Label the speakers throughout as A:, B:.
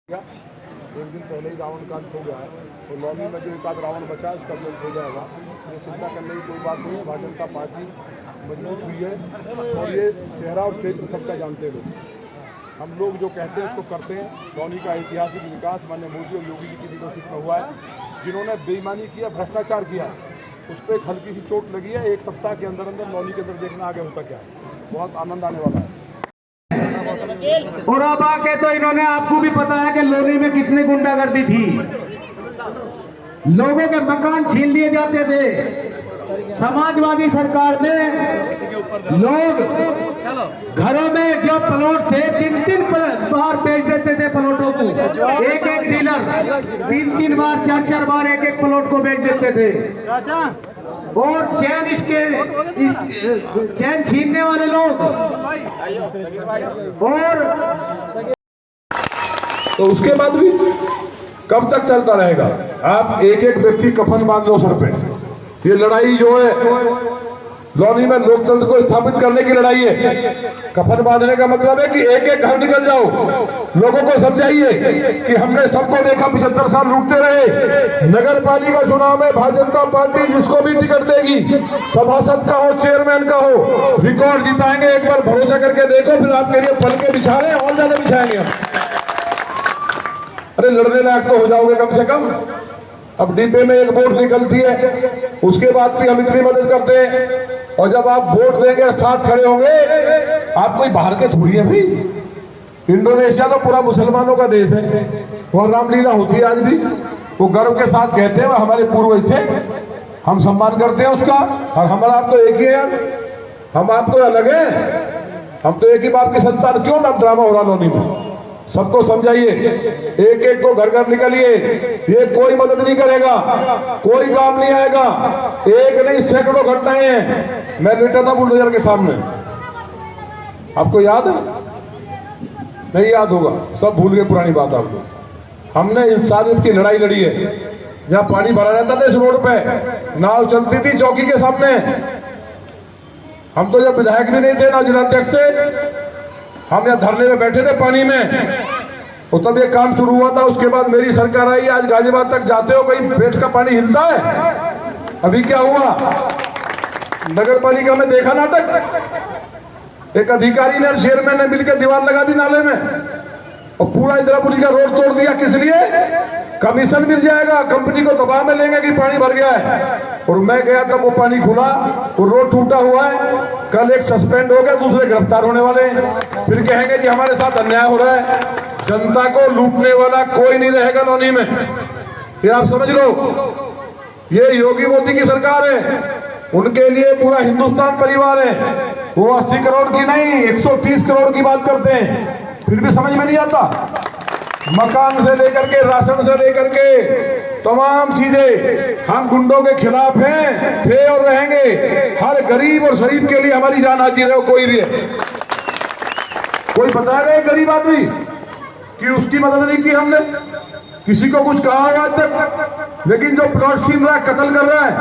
A: एक दिन पहले ही रावण का अंत हो गया है और लौनी में जो एक आध रावण बचा है उसका भी अंत हो जाएगा। ये चिंता करने की कोई बात नहीं है। भारतीय जनता पार्टी मजबूत हुई है और ये चेहरा और क्षेत्र सबका जानते लोग। हम लोग जो कहते हैं उसको करते हैं। लौनी का ऐतिहासिक विकास माननीय मोदी और योगी जी की लीडरशिप में हुआ है। जिन्होंने बेईमानी किया, भ्रष्टाचार किया, उस पर एक हल्की सी चोट लगी है। एक सप्ताह के अंदर अंदर लौनी के अंदर देखना आगे होता क्या है। बहुत आनंद आने वाला है।
B: और अब आके तो इन्होंने, आपको भी पता है कि लोनी में कितनी गुंडागर्दी थी। लोगों के मकान छीन लिए जाते थे। समाजवादी सरकार में लोग घरों में जो प्लॉट थे 3-3 बार बेच देते थे प्लॉटों को। एक डीलर 3-3 बार 4-4 बार एक प्लॉट को बेच देते थे। और चैन छीनने वाले लोग और
A: तो उसके बाद भी कब तक चलता रहेगा? आप एक एक व्यक्ति कफन बांध लो सर पे। ये लड़ाई जो है लौनी में लोकतंत्र को स्थापित करने की लड़ाई है। कफन बांधने का मतलब है कि एक एक घर निकल जाओ, लोगों को समझाइए कि हमने सबको देखा 75 साल लूटते रहे। नगर पालिका चुनाव में भारतीय जनता पार्टी जिसको भी टिकट देगी, सभासद का हो, चेयरमैन का हो, रिकॉर्ड जिताएंगे। एक बार भरोसा करके देखो, फिर आपके लिए पल के बिछा रहे हैं और ज्यादा बिछाएंगे हम। अरे लड़ने लायक तो हो जाओगे कम से कम। अब डिब्बे में एक वोट निकलती है, उसके बाद भी हम इतनी मदद करते हैं। और जब आप वोट देंगे, साथ खड़े होंगे, आप कोई बाहर के थोड़ी है भाई। इंडोनेशिया तो पूरा मुसलमानों का देश है, वहां रामलीला होती है आज भी। वो गर्व के साथ कहते हैं वह हमारे पूर्वज थे, हम सम्मान करते हैं उसका। और हमारा आप तो एक ही है यार, हम आप तो अलग है। हम तो एक ही बाप की संतान। क्यों ना ड्रामा हो रहा लौनी में? सबको समझाइए, एक एक को घर घर निकलिए। ये कोई मदद नहीं करेगा, कोई काम नहीं आएगा। एक नहीं सैकड़ों घटनाएं हैं। मैं लेटा था बुलडोजर के सामने, आपको याद है? नहीं याद होगा, सब भूल गए पुरानी बात आपको। हमने इंसानियत की लड़ाई लड़ी है। जहां पानी भरा रहता था इस रोड पे, नाव चलती थी चौकी के सामने। हम तो जब विधायक भी नहीं थे ना जिलाध्यक्ष थे, हम यहाँ धरने में बैठे थे पानी में, और तब ये काम शुरू हुआ था। उसके बाद मेरी सरकार आई। आज गाजियाबाद तक जाते हो, कहीं पेट का पानी हिलता है? अभी क्या हुआ नगर पालिका में, देखा नाटक? एक अधिकारी ने और चेयरमैन ने मिलकर दीवार लगा दी नाले में और पूरा इंदिरापुरी का रोड तोड़ दिया। किस लिए? कमीशन मिल जाएगा, कंपनी को दबाव में लेंगे कि पानी भर गया है। और मैं गया तब वो पानी खुला, वो रोड टूटा हुआ है। कल एक सस्पेंड हो गया, दूसरे गिरफ्तार होने वाले हैं। फिर कहेंगे कि हमारे साथ अन्याय हो रहा है। जनता को लूटने वाला कोई नहीं रहेगा लौनी में, ये आप समझ लो। ये योगी मोदी की सरकार है, उनके लिए पूरा हिंदुस्तान परिवार है। वो 80 करोड़ की नहीं, 130 करोड़ की बात करते हैं, फिर भी समझ में नहीं आता। मकान से लेकर के, राशन से लेकर के तमाम चीजें हम गुंडों के खिलाफ हैं, थे और रहेंगे। हर गरीब और शरीफ के लिए हमारी जान हाजिर है। कोई भी है, कोई बताएगा एक गरीब आदमी कि उसकी मदद नहीं की हमने, किसी को कुछ कहा है आज तक? लेकिन जो प्लॉट छीन रहा है, कत्ल कर रहा है,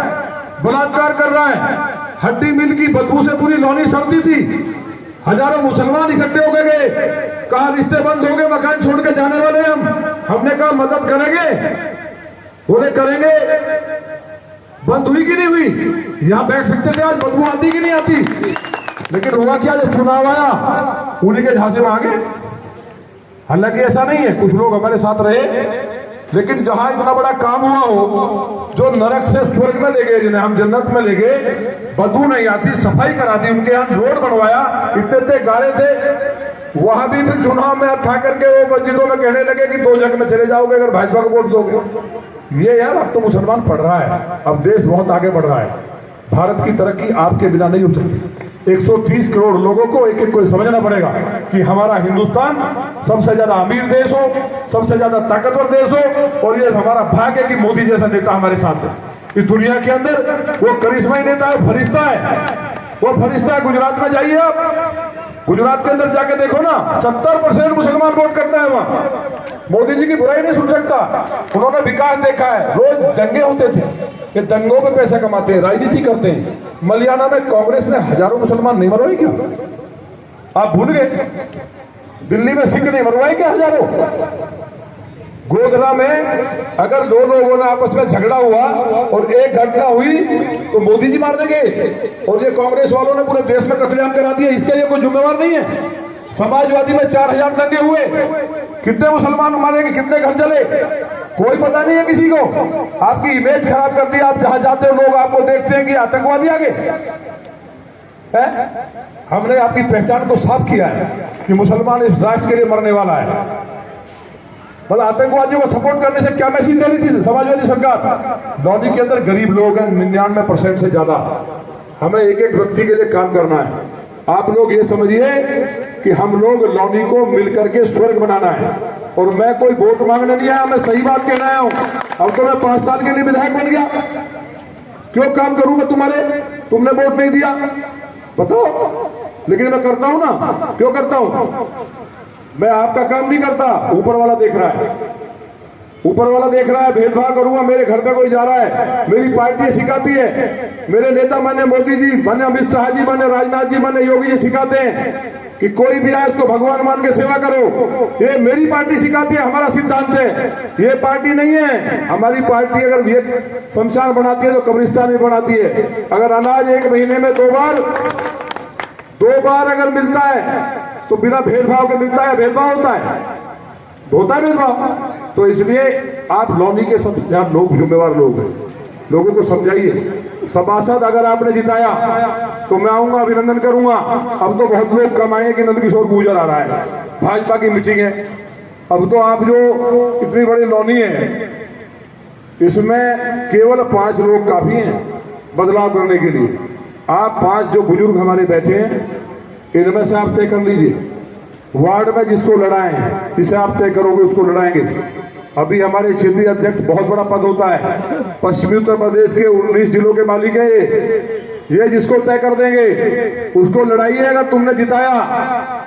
A: बलात्कार कर रहा है, हड्डी मिल की बदबू से पूरी लौनी सड़ती थी। हजारों मुसलमान इकट्ठे हो गए, कहा रिश्ते बंद हो गए, मकान छोड़ के जाने वाले हम। हमने कहा मदद करेंगे, उन्हें करेंगे। बंद हुई कि नहीं हुई? यहां बैठ सकते थे, आज बदबू आती कि नहीं आती? लेकिन हुआ क्या? जब चुनाव आया, उन्हीं के झांसे में आ गए। हालांकि ऐसा नहीं है, कुछ लोग हमारे साथ रहे, लेकिन जहां इतना बड़ा काम हुआ हो, जो नरक से स्वर्ग में ले गए, जिन्हें हम जन्नत में ले गए, बदबू नहीं आती, सफाई करा दी, उनके यहाँ रोड बनवाया, इतने गाड़े थे। वहां भी फिर चुनाव में उठा करके वो मस्जिदों में कहने लगे कि 2 जगह में चले जाओगे अगर भाजपा को वोट दोगे। ये यार, अब तो मुसलमान पढ़ रहा है, अब देश बहुत आगे बढ़ रहा है। भारत की तरक्की आपके बिना नहीं हो सकती। 130 करोड़ लोगों को एक एक को समझना पड़ेगा कि हमारा हिंदुस्तान सबसे ज्यादा अमीर देश हो, सबसे ज्यादा ताकतवर देश हो। और ये हमारा भाग्य है कि मोदी जैसा नेता हमारे साथ है। इस दुनिया के अंदर वो करिश्माई नेता है, फरिश्ता है, वो फरिश्ता है। गुजरात में जाइए आप, गुजरात के अंदर जाके देखो ना, 70% मुसलमान वोट करता है वहां। मोदी जी की बुराई नहीं सुन सकता। उन्होंने विकास देखा है। रोज दंगे होते थे, कि दंगों पे पैसा कमाते हैं, राजनीति करते हैं। मलियाना में कांग्रेस ने हजारों मुसलमान नहीं मरवाए क्या? आप भूल गए? दिल्ली में सिख नहीं मरवाए क्या हजारों? गोधरा में अगर दो लोगों ने आपस में झगड़ा हुआ और एक घटना हुई तो मोदी जी मारने गए और ये कांग्रेस वालों ने पूरे देश में कत्लेआम करा दिया, इसका ये कोई जिम्मेवार नहीं है। समाजवादी में 4000 दंगे हुए, कितने मुसलमान मारे गए, कितने घर जले, कोई पता नहीं है किसी को। आपकी इमेज खराब कर दी। आप जहां जाते हो लोग आपको देखते हैं कि आतंकवादी आगे है। हमने आपकी पहचान को साफ किया है कि मुसलमान इस राष्ट्र के लिए मरने वाला है। मतलब आतंकवादियों को सपोर्ट करने से क्या मैसेज दे रही थी समाजवादी सरकार? लॉनी के अंदर गरीब लोग हैं 99% से ज्यादा। हमें एक एक व्यक्ति के लिए काम करना है। आप लोग ये समझिए कि हम लोग लॉनी को मिलकर के स्वर्ग बनाना है। और मैं कोई वोट मांगने नहीं आया, मैं सही बात कहना आया हूं। अब तो मैं 5 साल के लिए विधायक बन गया, क्यों काम करूं मैं तुम्हारे? तुमने वोट नहीं दिया बताओ, लेकिन मैं करता हूं ना। क्यों करता हूं? मैं आपका काम नहीं करता, ऊपर वाला देख रहा है। ऊपर वाला देख रहा है, भेदभाव करूंगा, मेरे घर पे कोई जा रहा है, मेरी पार्टी सिखाती है, मेरे नेता माने मोदी जी, माने अमित शाह जी, माने राजनाथ जी, माने योगी जी सिखाते हैं कि कोई भी आए उसको भगवान मान के सेवा करो। ये मेरी पार्टी सिखाती है, हमारा सिद्धांत है। ये पार्टी नहीं है हमारी पार्टी। अगर ये शमशान बनाती है तो कब्रिस्तान भी बनाती है। अगर अनाज 1 महीने में 2 बार अगर मिलता है तो बिना भेदभाव के मिलता है, भेदभाव होता है भेदभाव। तो इसलिए आप लॉनी के सब यहाँ लोग जिम्मेवार लोग हैं, लोगों को समझाइए। सभासद अगर आपने जिताया तो मैं आऊंगा, अभिनंदन करूंगा। अब तो बहुत लोग कम आए कि नंदकिशोर गुर्जर आ रहा है, भाजपा की मीटिंग है। अब तो आप जो इतनी बड़ी लॉनी है इसमें केवल 5 लोग काफी हैं बदलाव करने के लिए। आप 5 जो बुजुर्ग हमारे बैठे हैं इनमें से आप तय कर लीजिए। वार्ड में जिसको लड़ाएं, जिसे आप तय करोगे उसको लड़ाएंगे। अभी हमारे क्षेत्रीय अध्यक्ष बहुत बड़ा पद होता है, पश्चिमी उत्तर प्रदेश के 19 जिलों के मालिक है ये जिसको तय कर देंगे उसको लड़ाइए। अगर तुमने जिताया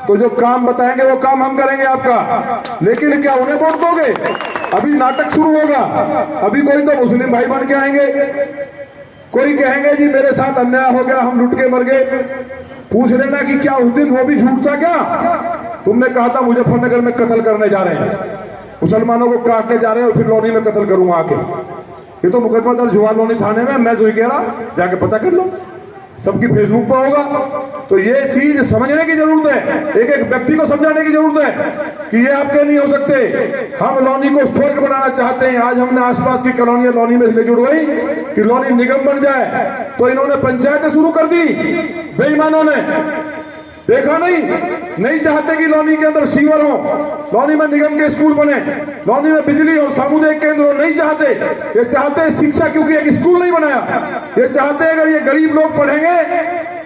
A: तो जो काम बताएंगे वो काम हम करेंगे आपका। लेकिन क्या उन्हें वोट दोगे? अभी नाटक शुरू होगा। अभी कोई तो मुस्लिम भाई बन के आएंगे, कोई कहेंगे जी मेरे साथ अन्याय हो गया, हम लुट के मर गए। पूछ लेना कि क्या उस दिन वो भी झूठ था क्या? तुमने कहा था मुजफ्फरनगर में कत्ल करने जा रहे हैं, मुसलमानों को काटने जा रहे हैं और फिर लॉनी में कत्ल करूंगा आके। ये तो मुकदमा दर्ज हुआ लॉनी थाने में, मैं तो ये कह रहा जाके पता कर लो, सबकी फेसबुक पर होगा। तो ये चीज समझने की जरूरत है, एक एक व्यक्ति को समझाने की जरूरत है कि ये आपके नहीं हो सकते। हम लॉनी को स्वर्ग बनाना चाहते हैं। आज हमने आसपास की कॉलोनियां लॉनी में इसलिए जुड़ गई कि लॉनी निगम बन जाए। तो इन्होंने पंचायतें शुरू कर दी बेईमानों ने, देखा नहीं चाहते कि लॉनी के अंदर सीवर हो, लॉनी में निगम के स्कूल बने, लॉनी में बिजली हो, सामुदायिक केंद्र हो, नहीं चाहते। ये चाहते हैं शिक्षा, क्योंकि एक स्कूल नहीं बनाया। ये चाहते हैं अगर ये गरीब लोग पढ़ेंगे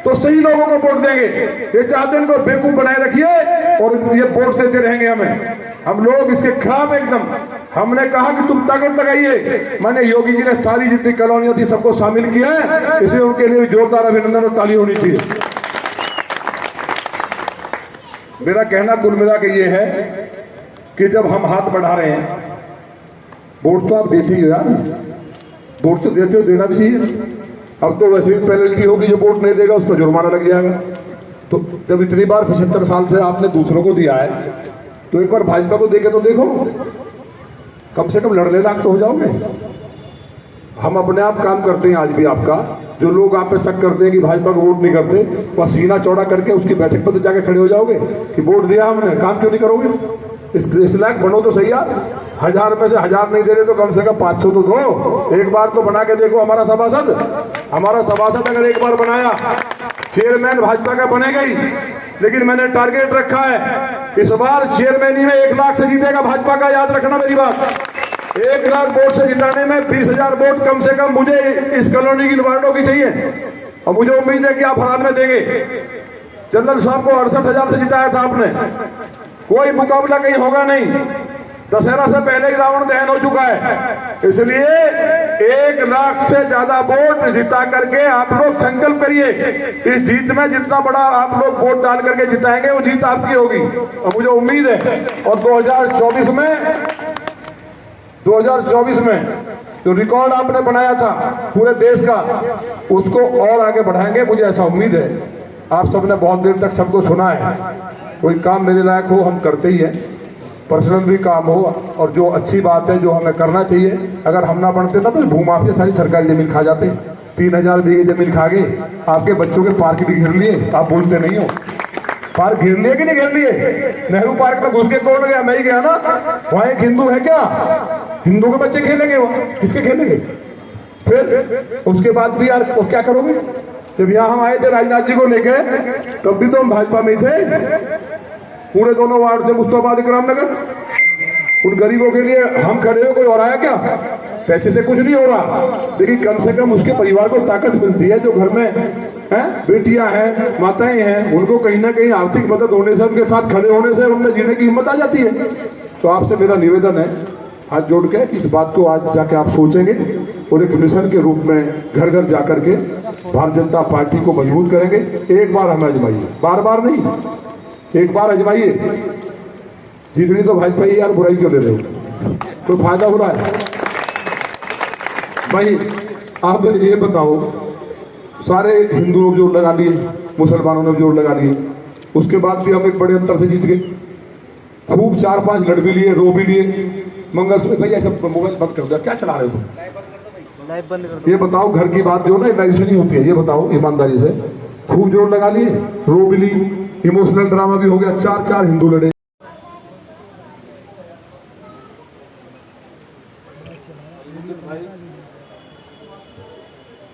A: तो सही लोगों को वोट देंगे। ये चाहते हैं इनको बेवकूफ बनाए रखिए और ये वोट देते रहेंगे हमें। हम लोग इसके खिलाफ एकदम। हमने कहा कि तुम ताकत लगाइए। मैंने योगी जी ने सारी जितनी कॉलोनियां थी सबको शामिल किया है, इसलिए उनके लिए जोरदार अभिनंदन और ताली होनी चाहिए। मेरा कहना कुल मिला के ये है कि जब हम हाथ बढ़ा रहे हैं, वोट तो आप देते ही हो यार, वोट तो देते हो, देना भी चाहिए। अब तो वैसे भी पेनल्टी होगी, जो वोट नहीं देगा उसको जुर्माना लग जाएगा। तो जब इतनी बार 75 साल से आपने दूसरों को दिया है तो एक बार भाजपा को देके तो देखो, कम से कम लड़ने लायक तो हो जाओगे। हम अपने आप काम करते हैं आज भी आपका। जो लोग आप पे शक करते हैं कि भाजपा को वोट नहीं करते, वह सीना चौड़ा करके उसकी बैठक पर तो जाके खड़े हो जाओगे कि वोट दिया हमने, काम क्यों नहीं करोगे? इस लायक बनो तो सही यार। 1000 में से 1000 नहीं दे रहे तो कम से कम 500 तो दो। एक बार तो बना के देखो। हमारा सभासद अगर एक बार बनाया, चेयरमैन भाजपा का बनेगा ही। लेकिन मैंने टारगेट रखा है इस बार चेयरमैनी में 1 लाख से जीतेगा भाजपा का। याद रखना मेरी बात। 1 लाख वोट से जिताने में 20,000 वोट कम से कम मुझे इस कॉलोनी की वार्डों की चाहिए। और मुझे उम्मीद है कि आप हरान में देंगे। चंदन साहब को 68,000 से जिताया था आपने। कोई मुकाबला कहीं होगा नहीं। दशहरा से पहले ही रावण दहन हो चुका है। इसलिए 1 लाख से ज्यादा वोट जिता करके आप लोग संकल्प करिए। इस जीत में जितना बड़ा आप लोग वोट डाल करके जिताएंगे वो जीत आपकी होगी। और मुझे उम्मीद है और 2024 में जो रिकॉर्ड आपने बनाया था पूरे देश का, उसको और आगे बढ़ाएंगे। मुझे ऐसा उम्मीद है। आप सबने बहुत देर तक सबको सुना है। कोई काम मेरे लायक हो हम करते ही हैं। पर्सनल भी काम हो और जो अच्छी बात है जो हमें करना चाहिए। अगर हम ना बनते ना तो भूमाफिया सारी सरकारी जमीन खा जाते। 3000 बीघे जमीन खा गए, आपके बच्चों के पार्क भी घेर लिए, आप बोलते नहीं हो। पार्क घेर लिए कि नहीं घेर लिए? नेहरू पार्क में घुस के कौन गया? मैं ही गया ना। वहां एक हिंदू है क्या? हिंदू के बच्चे खेलेंगे वहां, किसके खेलेंगे? फिर उसके बाद भी यार क्या करोगे? जब यहाँ हम आए थे राजनाथ जी को लेके, तब भी तो हम भाजपा में ही थे। पूरे दोनों वार्ड से मुस्तफाबाद इकराम नगर, उन गरीबों के लिए हम खड़े हो। कोई और आया क्या? पैसे से कुछ नहीं हो रहा, लेकिन कम से कम उसके परिवार को ताकत मिलती है। जो घर में हैं, बेटियां हैं, माताएं हैं, उनको कहीं ना कहीं आर्थिक मदद होने से, उनके साथ खड़े होने से उनमें जीने की हिम्मत आ जाती है। तो आपसे मेरा निवेदन है हाथ जोड़ के कि इस बात को आज जाके आप सोचेंगे और एक मिशन के रूप में घर घर जाकर के भारतीय जनता पार्टी को मजबूत करेंगे। एक बार हमें आजमाइए, बार बार नहीं, एक बार आजमाइए। जीतनी तो भाजपा ही यार, बुराई क्यों ले रहे हो? कोई फायदा हो रहा है? भाई आप ये बताओ, सारे हिंदू लोग जोर लगा लिए, मुसलमानों ने जोर लगा लिए, उसके बाद भी हम एक बड़े अंतर से जीत गए। खूब 4-5 लड़ भी लिए, रो भी लिए। मंगलसूत्र भाई ऐसा मोबाइल बंद कर दो, क्या चला रहे हो? लाइव बंद कर दो। ये बताओ, घर की बात जो ना लाइव से नहीं होती है, ये बताओ ईमानदारी से। खूब जोर लगा लिए, रो भी ली, इमोशनल ड्रामा भी हो गया, 4-4 हिंदू लड़े।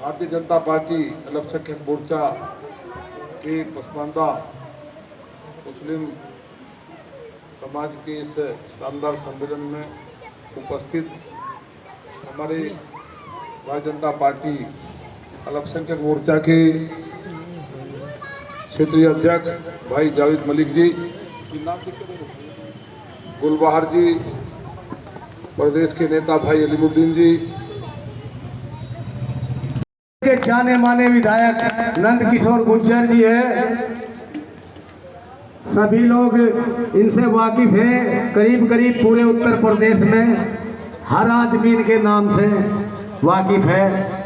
A: भारतीय जनता पार्टी अल्पसंख्यक मोर्चा के पसमानदा मुस्लिम समाज के इस शानदार सम्मेलन में उपस्थित हमारे भारतीय जनता पार्टी अल्पसंख्यक मोर्चा के क्षेत्रीय अध्यक्ष भाई जावेद मलिक जी, गुलबहार जी, प्रदेश के नेता भाई अलीमुद्दीन जी,
B: के जाने माने विधायक नंद किशोर गुर्जर जी है। सभी लोग इनसे वाकिफ हैं। करीब करीब पूरे उत्तर प्रदेश में हर आदमी इनके नाम से वाकिफ है।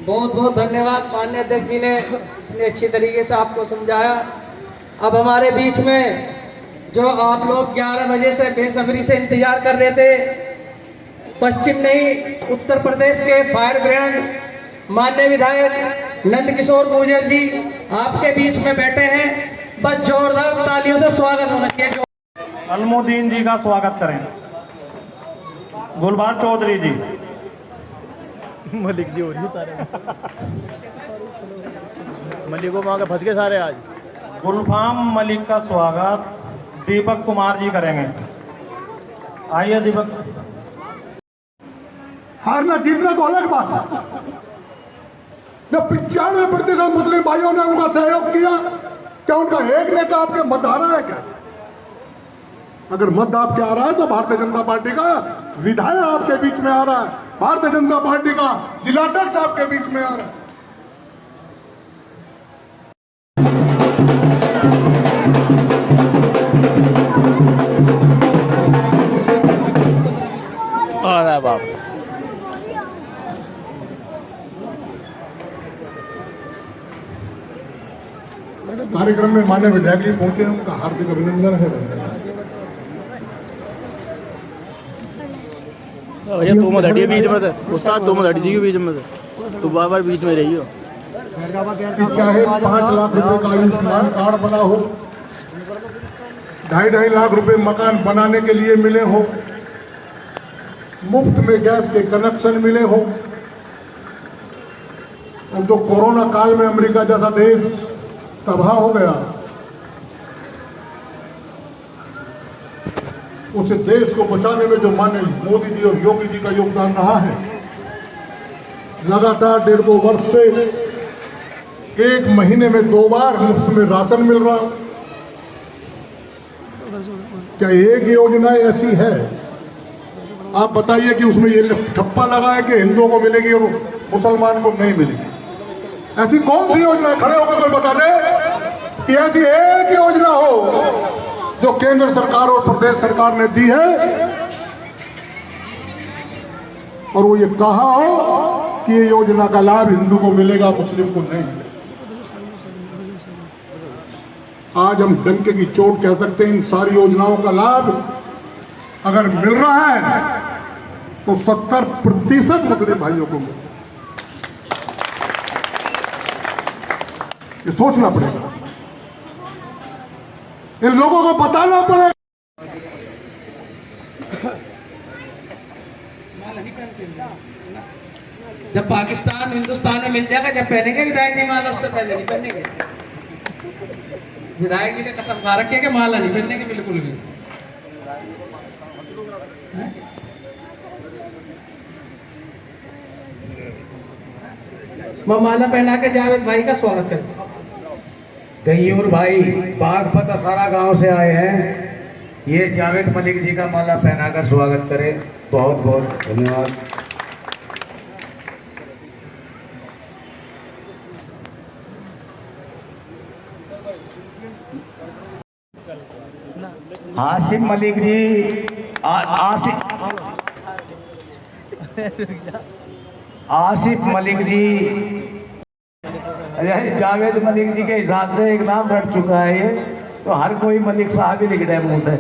C: बहुत बहुत धन्यवाद माननीय अध्यक्ष जी ने इतने अच्छी तरीके से आपको समझाया। अब हमारे बीच में जो आप लोग 11 बजे से बेसब्री से इंतजार कर रहे थे, पश्चिम नहीं उत्तर प्रदेश के फायर ब्रांड माननीय विधायक नंद किशोर गुर्जर जी आपके बीच में बैठे हैं। बस जोरदार तालियों से स्वागत होना चाहिए।
D: अलमुद्दीन जी का स्वागत करें। गुलबार चौधरी जी,
E: मलिक जी हो रही सारे मलिक को वहां के फंस गए सारे आज।
D: गुलफाम मलिक का स्वागत दीपक कुमार जी करेंगे। आइए दीपक।
F: हारना जीतना तो अलग बात है। जब 95% मुस्लिम भाइयों ने उनका सहयोग किया, क्या उनका एक नेता आपके मत आ रहा है क्या? अगर मत आपके आ रहा है तो भारतीय जनता पार्टी का विधायक आपके बीच में आ रहा है, भारतीय जनता पार्टी का जिलाध्यक्ष आपके बीच में आ रहा है।
E: आ रहा है बाप।
F: कार्यक्रम में माननीय विधायक जी पहुंचे, उनका हार्दिक अभिनंदन है।
E: भैया तुम हटी बीच में से, उस्ताद तुम हटी जी के बीच में से, तुम बार बार बीच में रही हो।
F: चाहे 5 लाख रुपए का आयुष्मान कार्ड बना हो, 2.5 लाख रुपए मकान बनाने के लिए मिले हो, मुफ्त में गैस के कनेक्शन मिले हो, और जो कोरोना काल में अमेरिका जैसा देश तबाह हो गया, उस देश को बचाने में जो माननीय मोदी जी और योगी जी का योगदान रहा है, लगातार 1.5-2 वर्ष से 1 महीने में 2 बार मुफ्त में राशन मिल रहा। क्या एक योजना ऐसी है, आप बताइए, कि उसमें ये ठप्पा लगा है कि हिंदुओं को मिलेगी और मुसलमान को नहीं मिलेगी? ऐसी कौन सी योजना, खड़े होकर कोई बता दे कि ऐसी एक योजना हो जो केंद्र सरकार और प्रदेश सरकार ने दी है और वो ये कहा हो कि ये योजना का लाभ हिंदू को मिलेगा, मुस्लिम को नहीं मिलेगा। आज हम डंके की चोट कह सकते हैं इन सारी योजनाओं का लाभ अगर मिल रहा है तो 70% मुस्लिम भाइयों को मिल, ये सोचना पड़ेगा, इन लोगों को बताना पड़ेगा।
C: जब पाकिस्तान हिंदुस्तान में मिल जाएगा जब पहनेंगे विधायक जी माला, उससे पहले नहीं पहनेंगे। विधायक जी ने कसम खा रखी है कि माला नहीं पहनेंगे बिल्कुल भी। मैं माला पहना के जावेद भाई का स्वागत करता हूँ।
B: गयूर भाई बागपत असारा गांव से आए हैं, ये जावेद मलिक जी का माला पहनाकर स्वागत करें। बहुत बहुत धन्यवाद। हाशिम मलिक जी, आसिफ मलिक जी, जावेद मलिक जी के हिसाब से एक नाम रट चुका है ये, तो हर कोई मलिक साहब ही लिख रहे हैं मुंह पे।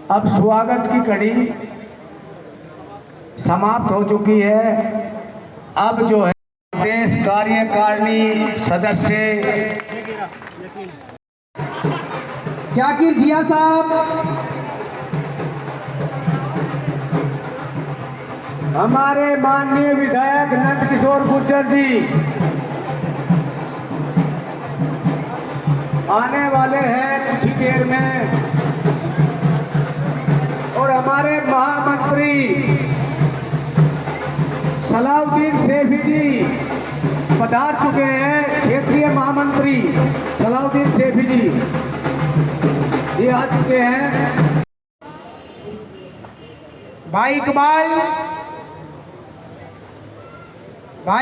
B: अब स्वागत की कड़ी समाप्त हो चुकी है। अब जो है प्रदेश कार्यकारिणी सदस्य
C: जाकिर जिया साहब,
B: हमारे माननीय विधायक नंद किशोर गुर्जर जी आने वाले हैं कुछ ही देर में, और हमारे महामंत्री सलाउद्दीन सैफी जी पधार चुके हैं। क्षेत्रीय महामंत्री सलाउद्दीन सैफी जी ये आ चुके हैं। भाई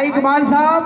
B: इकबाल साहब